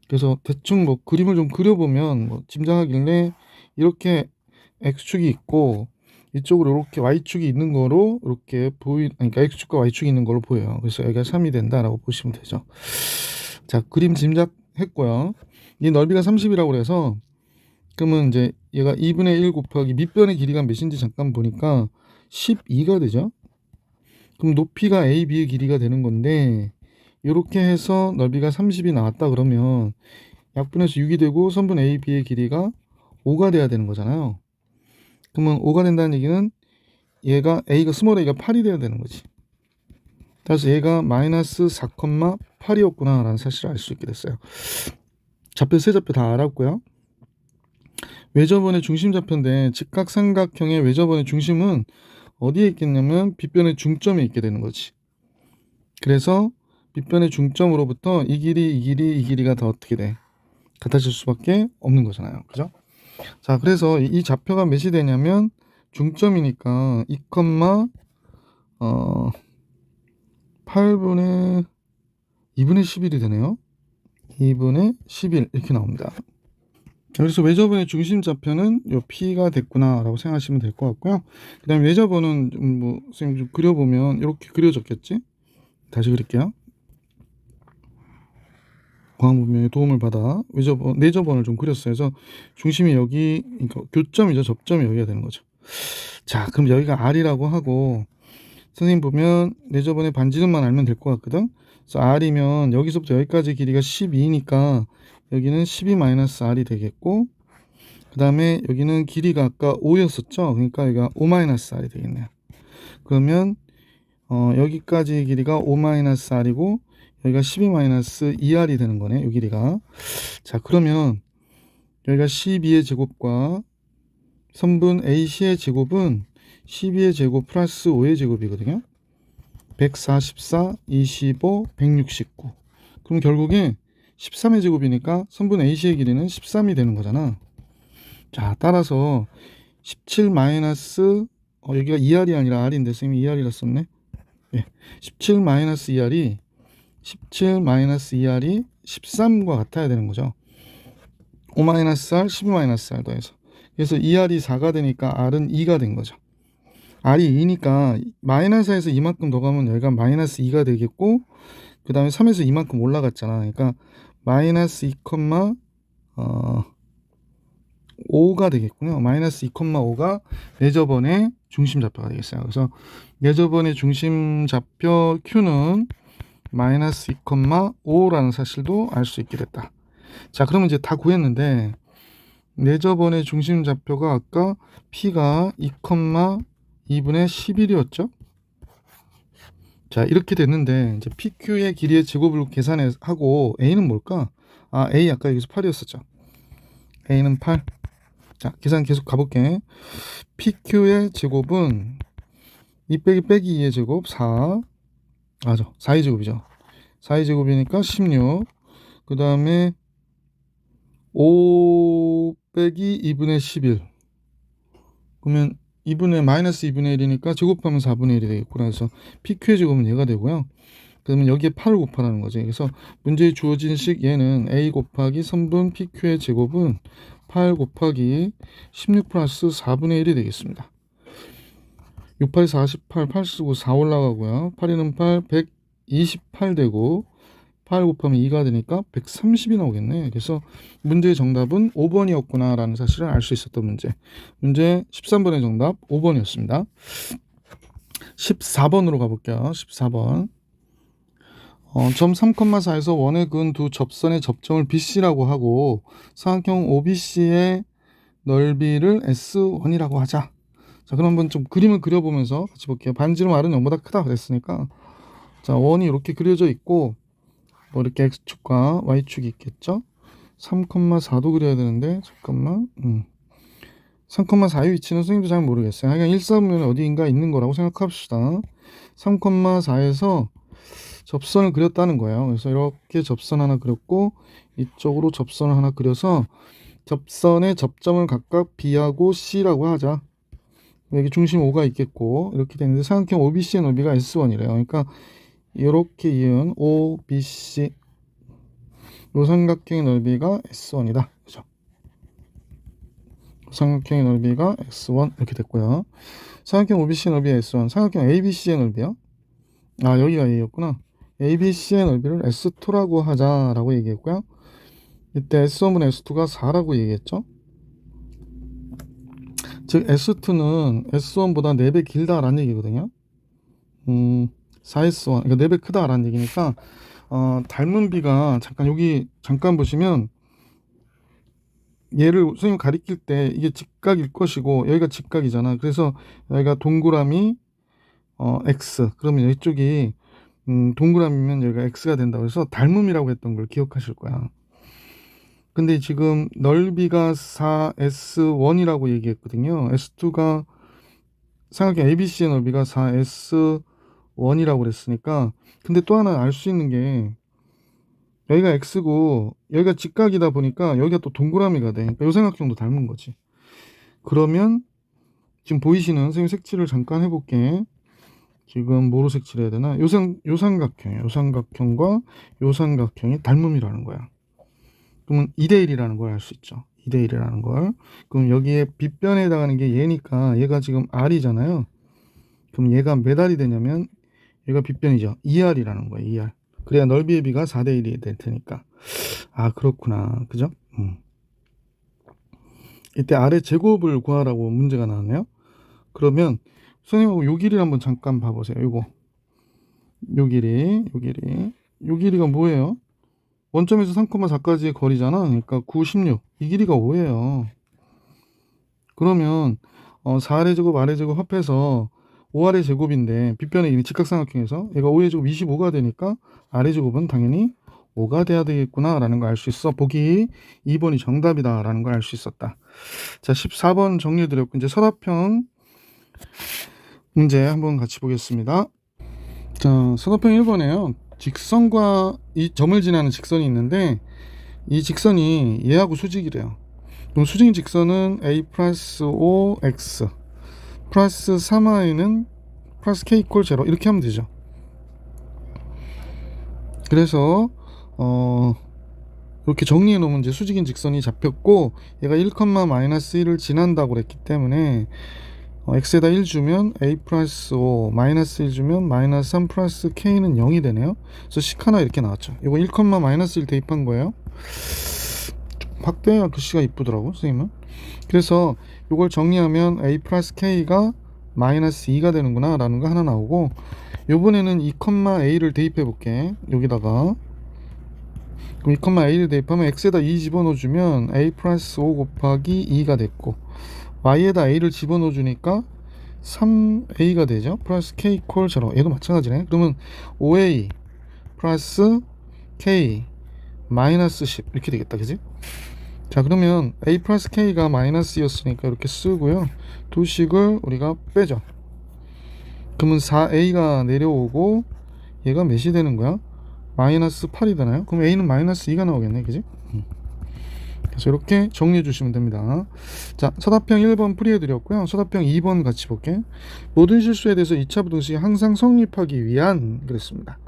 그래서 대충 뭐 그림을 좀 그려보면 뭐 짐작하길래 이렇게 X축이 있고 이쪽으로 이렇게 Y축이 있는 거로 이렇게 그러니까 X축과 Y축이 있는 걸로 보여요. 그래서 여기가 3이 된다라고 보시면 되죠. 자, 그림 짐작했고요. 이 넓이가 30이라고 그래서 그러면 이제 얘가 2분의 1 곱하기 밑변의 길이가 몇인지 잠깐 보니까 12가 되죠. 그럼 높이가 A, B의 길이가 되는 건데 이렇게 해서 넓이가 30이 나왔다 그러면 약분해서 6이 되고 선분 A, B의 길이가 5가 돼야 되는 거잖아요. 그러면 5가 된다는 얘기는 얘가 A가 스몰 A가 8이 돼야 되는 거지. 그래서 얘가 마이너스 4,8이었구나 라는 사실을 알 수 있게 됐어요. 좌표 세 좌표 다 알았고요. 외접원의 중심 좌표인데 직각삼각형의 외접원의 중심은 어디에 있겠냐면 빗변의 중점에 있게 되는 거지. 그래서 빗변의 중점으로부터 이 길이가 더 어떻게 돼? 같아질 수밖에 없는 거잖아요. 그죠? 자, 그래서 이 좌표가 몇이 되냐면 중점이니까 8분의 2분의 11이 되네요. 2분의 11 이렇게 나옵니다. 그래서 외접원의 중심 좌표는 요 P가 됐구나라고 생각하시면 될 것 같고요. 그 다음에 외접원은 뭐 선생님 좀 그려보면 이렇게 그려졌겠지? 다시 그릴게요. 광분명의 도움을 받아 내접원을 좀 그렸어요. 그래서 중심이 여기, 그러니까 교점이죠. 접점이 여기가 되는 거죠. 자, 그럼 여기가 R이라고 하고 선생님 보면 내접원의 반지름만 알면 될 것 같거든. 그래서 R이면 여기서부터 여기까지 길이가 12니까 여기는 12-R이 되겠고, 그 다음에 여기는 길이가 아까 5였었죠. 그러니까 여기가 5-R이 되겠네요. 그러면 여기까지 길이가 5-R이고 여기가 12-2R이 되는 거네. 이 길이가. 자, 그러면 여기가 12의 제곱과 선분 AC의 제곱은 12의 제곱 플러스 5의 제곱이거든요. 144, 25, 169. 그럼 결국에 13의 제곱이니까 선분 AC의 길이는 13이 되는 거잖아. 자, 따라서 17 마이너스 여기가 2R이 아니라 R인데 선생님이 2R이라 썼네. 예. 17 마이너스 2R이 13과 같아야 되는 거죠. 5 마이너스 R, 12 마이너스 R 더해서. 그래서 2R이 4가 되니까 R은 2가 된 거죠. R이 2니까 마이너스에서 이만큼 더 가면 여기가 마이너스 2가 되겠고, 그 다음에 3에서 이만큼 올라갔잖아. 그러니까 마이너스 2,5가 되겠군요. 마이너스 2,5가 내접원의 중심 좌표가 되겠어요. 그래서 내접원의 중심 좌표 Q는 마이너스 2,5라는 사실도 알 수 있게 됐다. 자, 그러면 이제 다 구했는데 내접원의 중심 좌표가 아까 P가 2,2분의 11이었죠. 자, 이렇게 됐는데 이제 PQ의 길이의 제곱을 계산하고 A는 뭘까? A 아까 여기서 8이었었죠. A는 8. 자, 계산 계속 가볼게. PQ의 제곱은 2 빼기 2의 제곱 4. 맞아. 4의 제곱이죠. 4의 제곱이니까 16. 그 다음에 5 빼기 2분의 11. 그러면 2분의 마이너스 2분의 1이니까 제곱하면 4분의 1이 되겠고, 그래서 PQ의 제곱은 얘가 되고요. 그러면 여기에 8을 곱하라는 거죠. 그래서 문제에 주어진 식 얘는 A 곱하기 3분 PQ의 제곱은 8 곱하기 16 플러스 4분의 1이 되겠습니다. 6, 8, 48, 8 쓰고 4 올라가고요. 8이는 8, 128 되고 8 곱하면 2가 되니까 130이 나오겠네. 그래서 문제의 정답은 5번이었구나 라는 사실을 알 수 있었던 문제. 문제 13번의 정답 5번이었습니다. 14번으로 가볼게요. 14번. 점 3,4에서 원에 그은 두 접선의 접점을 BC라고 하고 사각형 OBC의 넓이를 S1이라고 하자. 자, 그럼 한번 좀 그림을 그려보면서 같이 볼게요. 반지름 R은 0보다 크다 그랬으니까, 자, 원이 이렇게 그려져 있고 뭐 이렇게 X축과 Y축이 있겠죠. 3,4도 그려야 되는데 잠깐만. 3,4의 위치는 선생님도 잘 모르겠어요. 하여간 1사분면에 어디인가 있는 거라고 생각합시다. 3,4에서 접선을 그렸다는 거예요. 그래서 이렇게 접선 하나 그렸고 이쪽으로 접선을 하나 그려서 접선의 접점을 각각 B하고 C라고 하자. 여기 중심 O가 있겠고 이렇게 되는데 사각형 OBC의 넓이가 S1이래요. 그러니까 이렇게 이은 OBC 요 삼각형의 넓이가 S1이다. 그죠? 삼각형의 넓이가 S1 이렇게 됐고요. 사각형 OBC의 넓이가 S1, 사각형 ABC의 넓이요. 아, 여기가 A였구나. ABC의 넓이를 S2라고 하자라고 얘기했고요. 이때 S1분 S2가 4라고 얘기했죠. 즉 S2는 S1보다 4배 길다라는 얘기거든요. 4S1, 그러니까 4배 크다라는 얘기니까 닮은 비가 잠깐 보시면 얘를 선생님 가리킬 때 이게 직각일 것이고 여기가 직각이잖아. 그래서 여기가 동그라미 X, 그러면 이쪽이 동그라미면 여기가 X가 된다고 해서 닮음이라고 했던 걸 기억하실 거야. 근데 지금 넓이가 4S1이라고 얘기했거든요. S2가 삼각형 ABC의 넓이가 4S1이라고 그랬으니까, 근데 또 하나 알 수 있는 게 여기가 X고 여기가 직각이다 보니까 여기가 또 동그라미가 돼. 그러니까 이 삼각형도 닮은 거지. 그러면 지금 보이시는, 선생님 색칠을 잠깐 해볼게. 지금 뭐로 색칠해야 되나? 요 삼각형과 요 삼각형이 닮음이라는 거야. 그러면 2대1이라는 걸 알 수 있죠. 2대1이라는 걸. 그럼 여기에 빗변에 해당하는 게 얘니까 얘가 지금 R이잖아요. 그럼 얘가 몇 R이 되냐면 얘가 빗변이죠. 2R이라는 거야. 2R. 그래야 넓이의 비가 4대1이 될 테니까. 아, 그렇구나. 그죠? 이때 R의 제곱을 구하라고 문제가 나왔네요. 그러면 선생님하고 요 길이를 한번 잠깐 봐보세요. 요거. 요 길이가 뭐예요? 원점에서 3,4까지의 거리잖아. 그러니까 9, 16. 이 길이가 5예요. 그러면 4R의 제곱, R의 제곱 합해서 5R의 제곱인데 빗변의 길이 직각삼각형에서 얘가 5의 제곱 25가 되니까 R의 제곱은 당연히 5가 돼야 되겠구나 라는 걸 알 수 있어. 보기 2번이 정답이다 라는 걸 알 수 있었다. 자, 14번 정리해드렸고 이제 서답형 문제 한번 같이 보겠습니다. 자, 서답형 1번에요. 직선과 이 점을 지나는 직선이 있는데 이 직선이 얘하고 수직이래요. 그럼 수직인 직선은 A 플러스 5X 플러스 3Y는 플러스 K 이퀄 0 이렇게 하면 되죠. 그래서 이렇게 정리해 놓으면 이제 수직인 직선이 잡혔고 얘가 1,-1을 지난다고 그랬기 때문에 x에다 1 주면 a 플러스 5 마이너스 1 주면 마이너스 3 플러스 k는 0이 되네요. 그래서 식 하나 이렇게 나왔죠. 이거 1,-1 대입한 거예요. 확대해야 글씨가 이쁘더라고 선생님은. 그래서 이걸 정리하면 a 플러스 k가 마이너스 2가 되는구나 라는 거 하나 나오고, 요번에는 2,a를 대입해 볼게. 여기다가 그럼 2,a를 대입하면 x에다 2 집어넣어 주면 a 플러스 5 곱하기 2가 됐고 y에다 a를 집어넣어 주니까 3a가 되죠. 플러스 k 이퀄 0. 얘도 마찬가지네. 그러면 5a 플러스 k 마이너스 10 이렇게 되겠다. 그지? 자, 그러면 a 플러스 k가 마이너스였으니까 이렇게 쓰고요. 두식을 우리가 빼죠. 그러면 4a가 내려오고 얘가 몇이 되는 거야? 마이너스 8이 되나요? 그럼 a는 마이너스 2가 나오겠네, 그지? 그래서 이렇게 정리해 주시면 됩니다. 자, 서답형 1번 풀이해 드렸고요. 서답형 2번 같이 볼게요. 모든 실수에 대해서 2차 부등식이 항상 성립하기 위한 그랬습니다.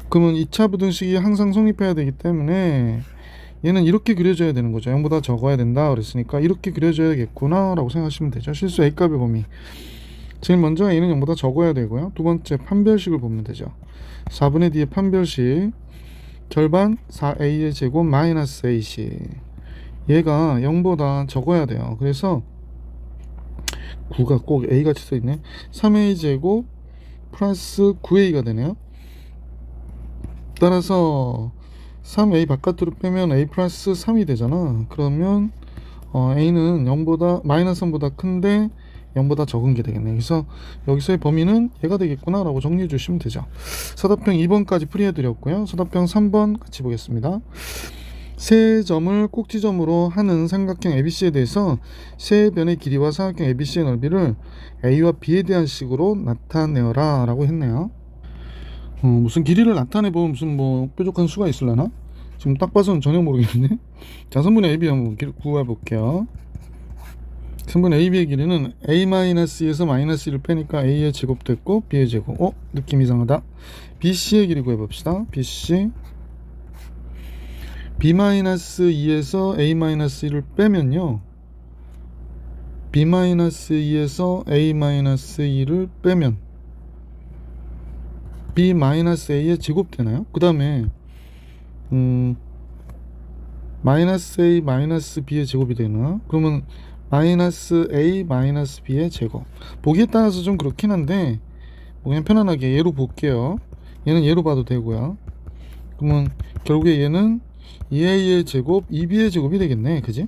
그러면 2차 부등식이 항상 성립해야 되기 때문에 얘는 이렇게 그려져야 되는 거죠. 0보다 적어야 된다 그랬으니까 이렇게 그려져야겠구나 라고 생각하시면 되죠. 실수 A값의 범위. 제일 먼저 A는 0보다 적어야 되고요. 두 번째 판별식을 보면 되죠. 4분의 D의 판별식 결반 4A의 제곱 마이너스 A씩 얘가 0보다 적어야 돼요. 그래서 9가 꼭 A같이 써있네. 3A 제곱 플러스 9A가 되네요. 따라서 3A 바깥으로 빼면 A 플러스 3이 되잖아. 그러면 A는 0보다 마이너스 3보다 큰데 0보다 적은 게 되겠네. 그래서 여기서의 범위는 얘가 되겠구나 라고 정리해 주시면 되죠. 서답형 2번까지 풀이해 드렸고요. 서답형 3번 같이 보겠습니다. 세 점을 꼭지점으로 하는 삼각형 ABC에 대해서 세 변의 길이와 삼각형 ABC의 넓이를 A와 B에 대한 식으로 나타내어라 라고 했네요. 무슨 길이를 나타내보면 무슨 뭐 뾰족한 수가 있으려나? 지금 딱 봐서는 전혀 모르겠는데. 자, 선분의 AB 한번 구해볼게요. 선분 AB의 길이는 A-에서 마이너스 1을 빼니까 A의 제곱 됐고 B의 제곱. 느낌 이상하다. BC의 길이 구해봅시다. BC B-2에서 A-1을 빼면요, B-2에서 A-1을 빼면 B-A의 제곱 되나요? 그 다음에 마이너스 A 마이너스 B의 제곱이 되나? 그러면 마이너스 A 마이너스 B의 제곱. 보기에 따라서 좀 그렇긴 한데 그냥 편안하게 얘로 볼게요. 얘는 얘로 봐도 되고요. 그러면 결국에 얘는 2A의 제곱 2B의 제곱이 되겠네, 그지?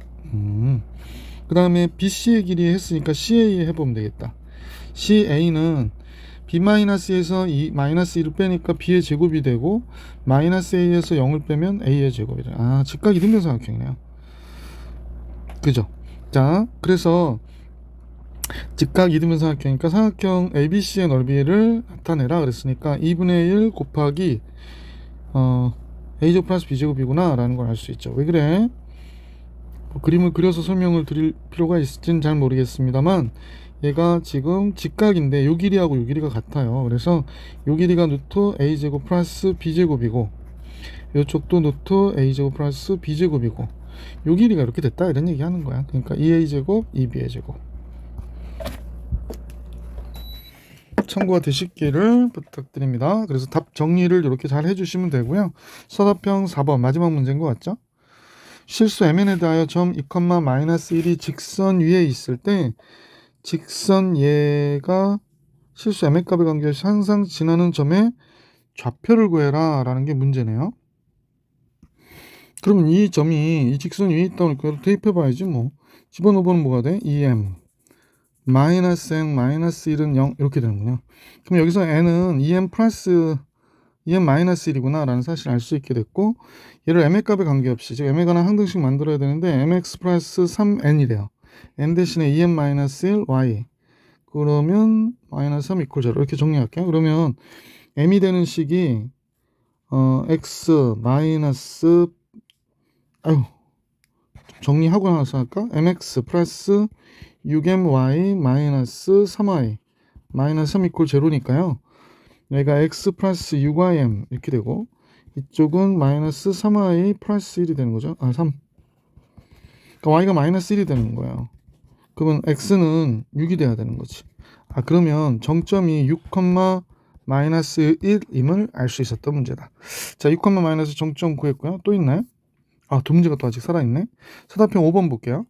그 다음에 BC의 길이 했으니까 CA 해보면 되겠다. CA는 B-에서 마이너스 2를 빼니까 B의 제곱이 되고 마이너스 A에서 0을 빼면 A의 제곱이 돼요. 직각 이등변 삼각형이네요. 그죠? 자, 그래서 직각 이등변 삼각형이니까 삼각형 ABC의 넓이를 나타내라 그랬으니까 2분의 1 곱하기 A제곱 플러스 B제곱이구나 라는 걸 알 수 있죠. 왜 그래? 그림을 그려서 설명을 드릴 필요가 있을지는 잘 모르겠습니다만 얘가 지금 직각인데 요 길이하고 요 길이가 같아요. 그래서 요 길이가 루트 A제곱 플러스 B제곱이고 요쪽도 루트 A제곱 플러스 B제곱이고 요 길이가 이렇게 됐다 이런 얘기 하는 거야. 그러니까 2A제곱 2B의 제곱. 참고가 되시기를 부탁드립니다. 그래서 답 정리를 이렇게 잘 해주시면 되고요. 서답형 4번 마지막 문제인 것 같죠? 실수 MN에 대하여 점 2,-1이 직선 위에 있을 때 직선 얘가 실수 m의 값에 관계없이 항상 지나는 점의 좌표를 구해라 라는 게 문제네요. 그러면 이 점이 이 직선 위에 있다고 하니까 대입해 봐야지 뭐. 집어넣으면 뭐가 돼? 2m 마이너스 n 마이너스 1은 0 이렇게 되는군요. 그럼 여기서 n은 2m 플러스 2m 마이너스 1이구나 라는 사실을 알 수 있게 됐고, 얘를 m의 값에 관계없이 즉 m에 관한 항등식 만들어야 되는데 mx 플러스 3n이래요. n 대신에 2m 마이너스 1 y 그러면 마이너스 3 이퀄 0 이렇게 정리할게요. 그러면 m이 되는 식이 x 마이너스 정리하고 나서 할까? mx 플러스 6my 마이너스 3y 마이너스 3 이퀄 0니까요. 얘가 x 플러스 6im 이렇게 되고 이쪽은 마이너스 3i 플러스 1이 되는 거죠. 3. 그러니까 y가 마이너스 1이 되는 거예요. 그러면 x는 6이 돼야 되는 거지. 그러면 정점이 6, 마이너스 1임을 알 수 있었던 문제다. 자, 6, 마이너스 정점 구했고요. 또 있나요? 두 문제가 또 아직 살아있네. 서답형 5번 볼게요.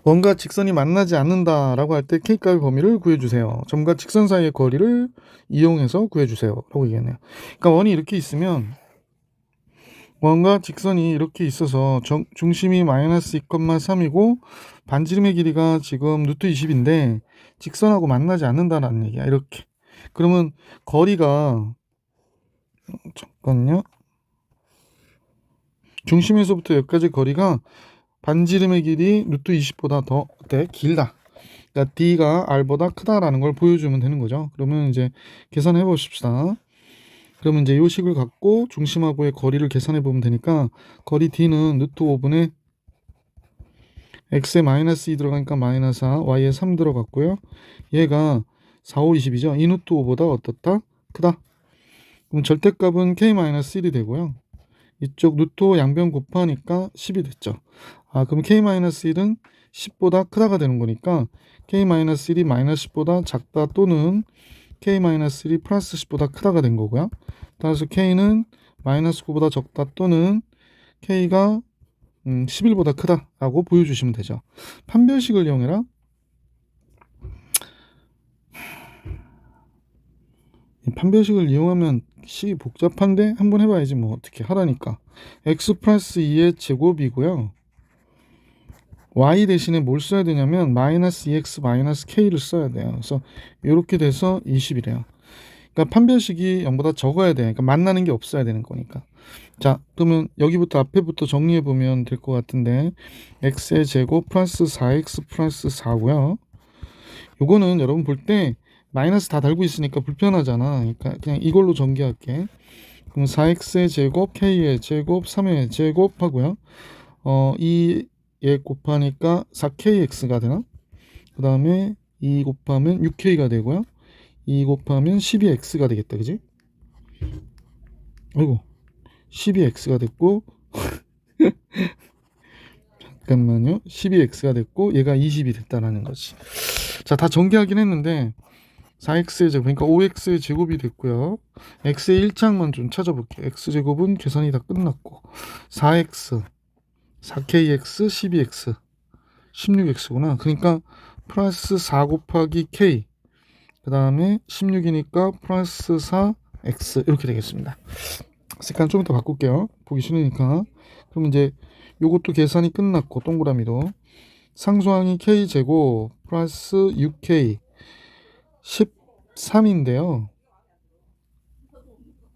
원과 직선이 만나지 않는다라고 할 때 K값의 범위를 구해주세요. 점과 직선 사이의 거리를 이용해서 구해주세요 라고 얘기했네요. 그러니까 원이 이렇게 있으면 원과 직선이 이렇게 있어서 중심이 마이너스 2,3이고 반지름의 길이가 지금 루트 20인데 직선하고 만나지 않는다라는 얘기야. 이렇게. 그러면 거리가 잠깐요. 중심에서부터 여기까지 거리가 반지름의 길이 루트 20보다 더 어때? 길다. 그러니까 D가 R보다 크다라는 걸 보여주면 되는 거죠. 그러면 이제 계산해 보십시다. 그러면 이제 이 식을 갖고 중심하고의 거리를 계산해 보면 되니까 거리 D는 루트 5분의 x에 마이너스 2 들어가니까 마이너스 4, y에 3 들어갔고요. 얘가 4, 5, 20이죠. 이 루트 5보다 어떻다? 크다. 그럼 절대값은 k-1이 되고요. 이쪽 루트 5 양변 곱하니까 10이 됐죠. 그럼 k-1은 10보다 크다가 되는 거니까 k-1이 마이너스 10보다 작다 또는 k-1이 플러스 10보다 크다가 된 거고요. 따라서 k는 마이너스 9보다 적다 또는 k가 11보다 크다라고 보여주시면 되죠. 판별식을 이용해라. 판별식을 이용하면 식이 복잡한데 한번 해봐야지 뭐 어떻게 하라니까. x 플러스 2의 제곱이고요. y 대신에 뭘 써야 되냐면 마이너스 2x 마이너스 k를 써야 돼요. 그래서 이렇게 돼서 20이래요. 그러니까 판별식이 0보다 적어야 돼. 그러니까 만나는 게 없어야 되는 거니까. 자, 그러면 여기부터 앞에부터 정리해 보면 될 것 같은데 x의 제곱 플러스 4x 플러스 4고요. 요거는 여러분 볼 때 마이너스 다 달고 있으니까 불편하잖아. 그러니까 그냥 이걸로 전개할게. 그럼 4x의 제곱, k의 제곱, 3의 제곱 하고요. 이 얘 곱하니까 4kx가 되나? 그 다음에 2 곱하면 6k가 되고요. 2 곱하면 12x가 되겠다. 그지? 아이고 12x가 됐고 잠깐만요. 12x가 됐고 얘가 20이 됐다라는 거지. 자, 다 전개하긴 했는데 4x의 제곱, 그러니까 5x의 제곱이 됐고요. x의 1창만 좀 찾아볼게요. x제곱은 계산이 다 끝났고 4x, 4kx, 12x, 16x구나. 그러니까 플러스 4 곱하기 k, 그 다음에 16이니까 플러스 4x 이렇게 되겠습니다. 색깔 좀 이따 바꿀게요. 보기 싫으니까. 그럼 이제 요것도 계산이 끝났고 동그라미도 상수항이 k제곱 플러스 6k 13인데요.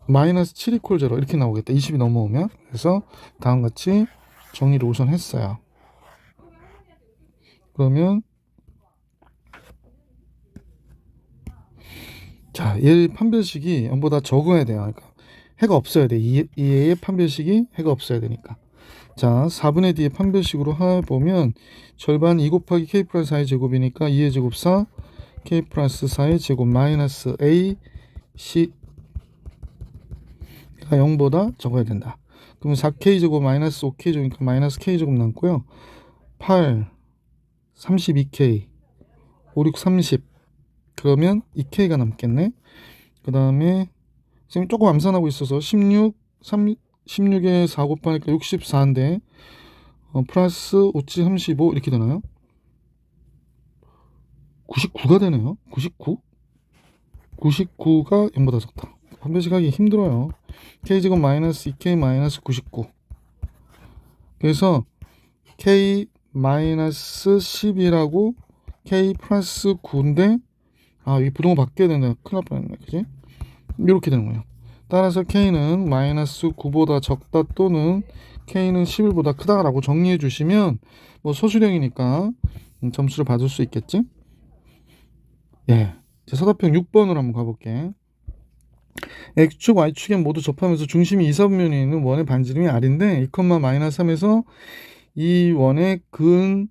마이너스 7 이퀄 0 이렇게 나오겠다. 20이 넘어오면. 그래서 다음같이 정리를 우선 했어요. 그러면 자, 얘 판별식이 0보다 적어야 돼요. 그러니까 해가 없어야 돼. 얘의 판별식이 해가 없어야 되니까. 자, 4분의 D의 판별식으로 해보면 절반 2 곱하기 K 플러스 4의 제곱이니까 2의 제곱 4, K 플러스 4의 제곱 마이너스 A, C가 0보다 적어야 된다. 그럼 4K 제곱 마이너스 5K 제곱이니까 마이너스 K 제곱 남고요. 8, 32K, 5, 6, 30 그러면 2K가 남겠네. 그 다음에 선생님 조금 암산하고 있어서 16, 16에 4 곱하니까 64인데 플러스 5치 35 이렇게 되나요? 99가 되네요. 99? 99가 0보다 적다. 판별식 하기 힘들어요. K제곱 마이너스 2K 마이너스 99. 그래서 K 마이너스 10이라고 K 플러스 9인데 이 부동호 바뀌어야 되는데 큰일 날 뻔했네. 그지? 이렇게 되는 거예요. 따라서 K는 마이너스 9보다 적다 또는 K는 11보다 크다라고 정리해 주시면 뭐 소수령이니까 점수를 받을 수 있겠지? 예. 서답형 6번으로 한번 가볼게. X축, Y축에 모두 접하면서 중심이 2, 4분면에 있는 원의 반지름이 R인데 2, 마이너스 3에서 이 원의 근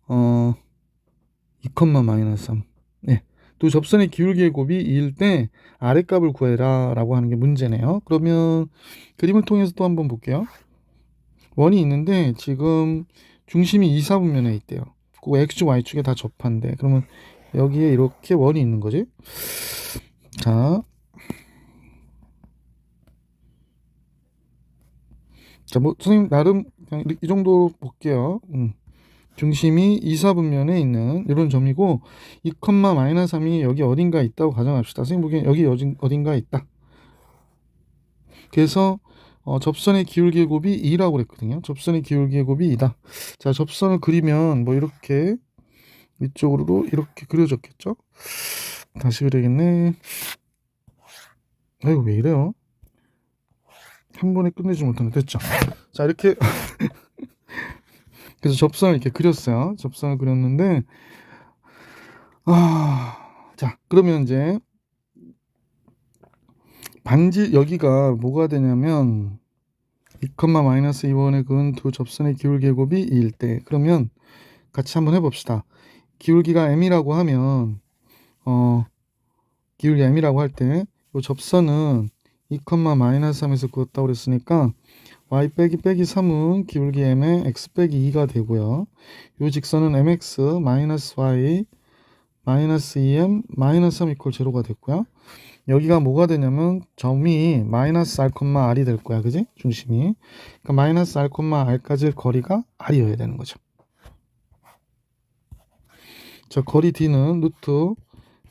2, 마이너스 3. 네. 또 접선의 기울기의 곱이 2일 때 아랫값을 구해라 라고 하는 게 문제네요. 그러면 그림을 통해서 또 한번 볼게요. 원이 있는데 지금 중심이 2, 4분면에 있대요. 그 X축, Y축에 다 접한대. 그러면 여기에 이렇게 원이 있는 거지. 자, 뭐 선생님 나름 그냥 이 정도로 볼게요. 중심이 2, 4분면에 있는 이런 점이고 2, 마이너스 3이 여기 어딘가 있다고 가정합시다. 선생님 보기엔 여기 어딘가 있다. 그래서 접선의 기울기의 곱이 2라고 그랬거든요. 접선의 기울기의 곱이 2다. 자, 접선을 그리면 뭐 이렇게 위쪽으로 이렇게 그려졌겠죠? 다시 그려야겠네. 아이고 왜 이래요? 한 번에 끝내지 못하네. 됐죠? 자, 이렇게 그래서 접선을 이렇게 그렸어요. 접선을 그렸는데 자, 그러면 이제 반지 여기가 뭐가 되냐면 2, 마이너스 2번에 그은 두 접선의 기울계곱이 2일 때, 그러면 같이 한번 해봅시다. 기울기가 m이라고 하면 기울기 m이라고 할 때 이 접선은 2, 마이너스 3에서 그었다고 그랬으니까 y 빼기 3은 기울기 m의 x 빼기 2가 되고요. 이 직선은 mx 마이너스 y 마이너스 2m 마이너스 3 이퀄 제로가 됐고요. 여기가 뭐가 되냐면 점이 마이너스 r, r이 될 거야. 그지? 중심이. 그러니까 마이너스 r, r까지 거리가 r이어야 되는 거죠. 자, 거리 d는 루트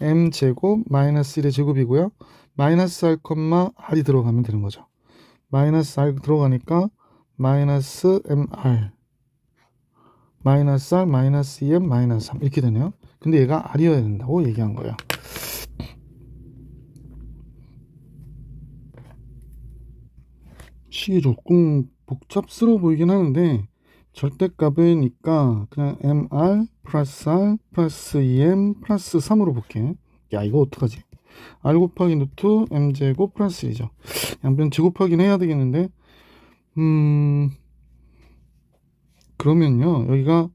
m 제곱 마이너스 1의 제곱이고요. 마이너스 r, r이 들어가면 되는 거죠. 마이너스 r 들어가니까 마이너스 mr 마이너스 r 마이너스 2m 마이너스 3 이렇게 되네요. 근데 얘가 r이어야 된다고 얘기한 거예요. 식이 조금 복잡스러워 보이긴 하는데 절대값이니까 그냥 mr 플러스 r 플러스 2m 플러스 3으로 볼게. 야, 이거 어떡하지? r 곱하기 루트 m제곱 플러스 1이죠. 양변 제곱하긴 해야 되겠는데 그러면요, 여기가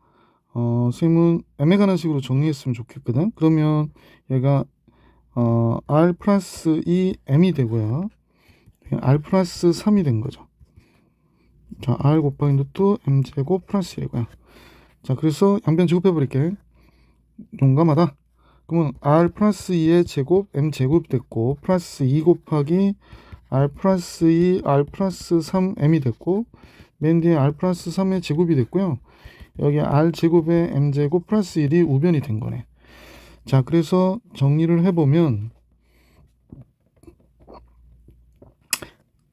선생님은 m에 관한 식으로 정리했으면 좋겠거든. 그러면 얘가 r 플러스 2m이 되고요. r 플러스 3이 된 거죠. 자, r 곱하기 루트 m제곱 플러스 1이고요. 자, 그래서 양변 제곱해 버릴게. 용감하다. 그러면 r 플러스 2의 제곱 m제곱 됐고 플러스 2 곱하기 r 플러스 2 r 플러스 3m이 됐고 맨 뒤에 r 플러스 3의 제곱이 됐고요. 여기 r 제곱에 m제곱 플러스 1이 우변이 된 거네. 자, 그래서 정리를 해보면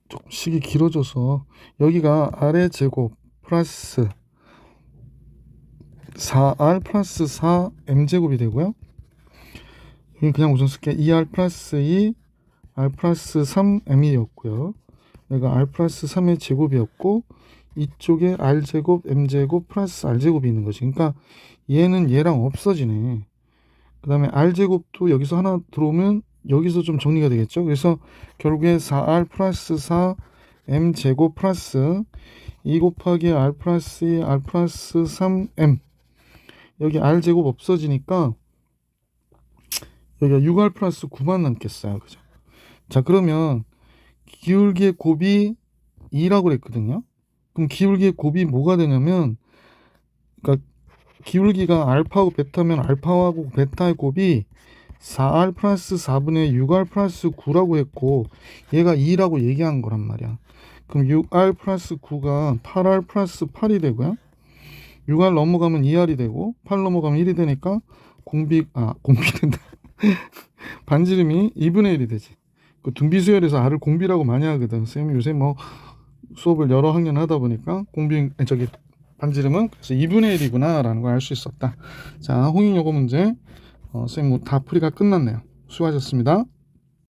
조금 식이 길어져서 여기가 r의 제곱 플러스 4r 플러스 4m제곱이 되고요. 여기 그냥 우선 쓸게. 2r 플러스 2 r 플러스 3m이었고요. 여기가 r 플러스 3의 제곱이었고 이쪽에 r제곱 m제곱 플러스 r제곱이 있는 거지. 그러니까 얘는 얘랑 없어지네. 그 다음에 r제곱도 여기서 하나 들어오면 여기서 좀 정리가 되겠죠. 그래서 결국에 4r 플러스 4 m제곱 플러스 2 곱하기 r 플러스 2 r 플러스 3m 여기 r제곱 없어지니까 여기가 6r 플러스 9만 남겠어요. 그죠? 자, 그러면 기울기의 곱이 2라고 그랬거든요. 그럼 기울기의 곱이 뭐가 되냐면, 그러니까 기울기가 알파하고 베타면 알파하고 베타의 곱이 4r 플러스 4분의 6r 플러스 9라고 했고 얘가 2라고 얘기한 거란 말이야. 그럼 6r 플러스 9가 8r 플러스 8이 되고요. 6r 넘어가면 2r이 되고 8 넘어가면 1이 되니까 공비 된다. 반지름이 2분의 1이 되지. 그 등비수열에서 r을 공비라고 많이 하거든. 선생님 요새 뭐 수업을 여러 학년 하다 보니까 반지름은 그래서 2분의 1이구나 라는 걸 알 수 있었다. 자, 홍익 요거 문제 선생님 다 풀이가 끝났네요. 수고하셨습니다.